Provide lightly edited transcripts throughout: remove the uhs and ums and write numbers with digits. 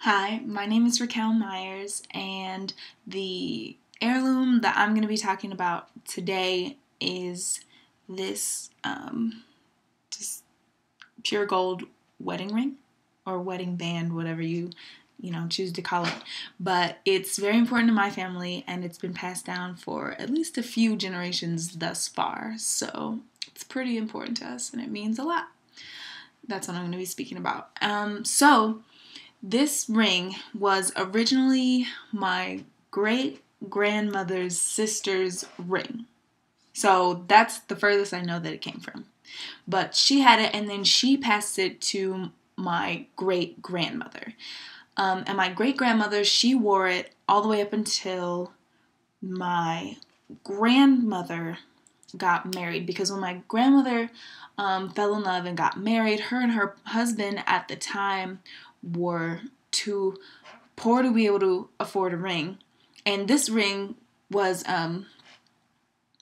Hi, my name is Raquel Myers, and the heirloom that I'm going to be talking about today is this just pure gold wedding ring or wedding band, whatever you choose to call it. But it's very important to my family, and it's been passed down for at least a few generations thus far. So it's pretty important to us, and it means a lot. That's what I'm going to be speaking about. This ring was originally my great-grandmother's sister's ring. So that's the furthest I know that it came from. But she had it, and then she passed it to my great-grandmother. And my great-grandmother, she wore it all the way up until my grandmother got married. Because when my grandmother fell in love and got married, her and her husband at the time were too poor to be able to afford a ring. And this ring was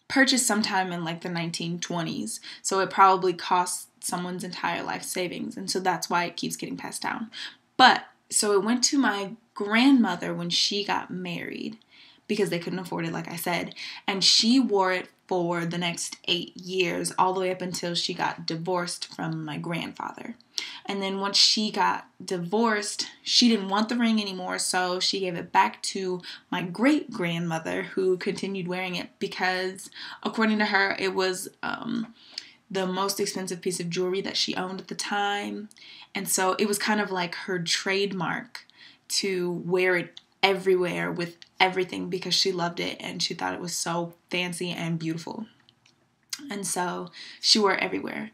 purchased sometime in like the 1920s. So it probably cost someone's entire life savings. And so that's why it keeps getting passed down. But so it went to my grandmother when she got married because they couldn't afford it, like I said. And she wore it for the next 8 years, all the way up until she got divorced from my grandfather. And then once she got divorced, she didn't want the ring anymore, so she gave it back to my great-grandmother, who continued wearing it because, according to her, it was the most expensive piece of jewelry that she owned at the time. And so it was kind of like her trademark to wear it everywhere with everything because she loved it and she thought it was so fancy and beautiful. And so she wore it everywhere.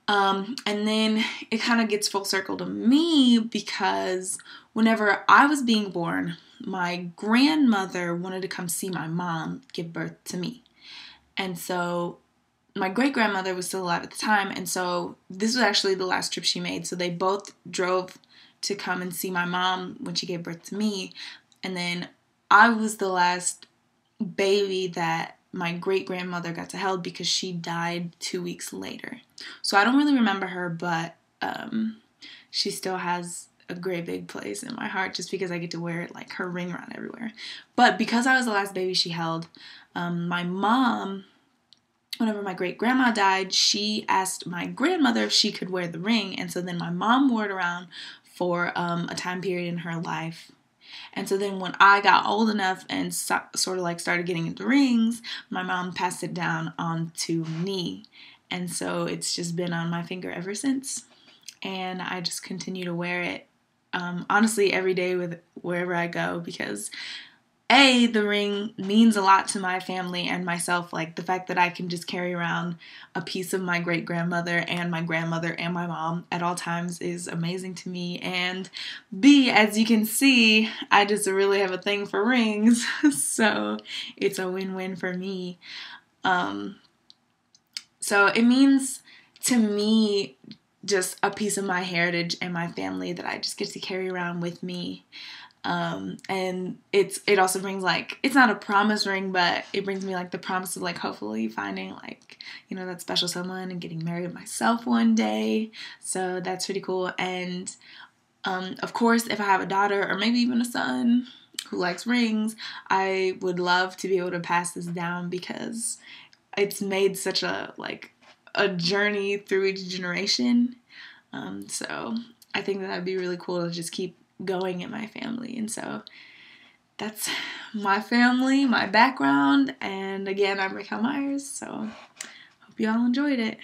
And then it kind of gets full circle to me because whenever I was being born, my grandmother wanted to come see my mom give birth to me. And so my great-grandmother was still alive at the time, and so this was actually the last trip she made. So they both drove to come and see my mom when she gave birth to me. And then I was the last baby that my great-grandmother got to hold because she died 2 weeks later. So I don't really remember her, but she still has a great big place in my heart just because I get to wear it, like her ring around everywhere. But because I was the last baby she held, my mom, whenever my great-grandma died, she asked my grandmother if she could wear the ring. And so then my mom wore it around for a time period in her life. And so then when I got old enough and sort of like started getting into rings, my mom passed it down on to me. And so it's just been on my finger ever since. And I just continue to wear it, honestly, every day with wherever I go because the ring means a lot to my family and myself. Like the fact that I can just carry around a piece of my great-grandmother and my grandmother and my mom at all times is amazing to me. And B, as you can see, I just really have a thing for rings. So it's a win-win for me. So it means to me just a piece of my heritage and my family that I just get to carry around with me. And it also brings like, it's not a promise ring, but it brings me like the promise of like hopefully finding like, that special someone and getting married myself one day. So that's pretty cool. And, of course, if I have a daughter or maybe even a son who likes rings, I would love to be able to pass this down because it's made such a journey through each generation. So I think that that'd be really cool to just keep going in my family. And so that's my family, my background, and again, I'm Raquel Myers, so hope you all enjoyed it.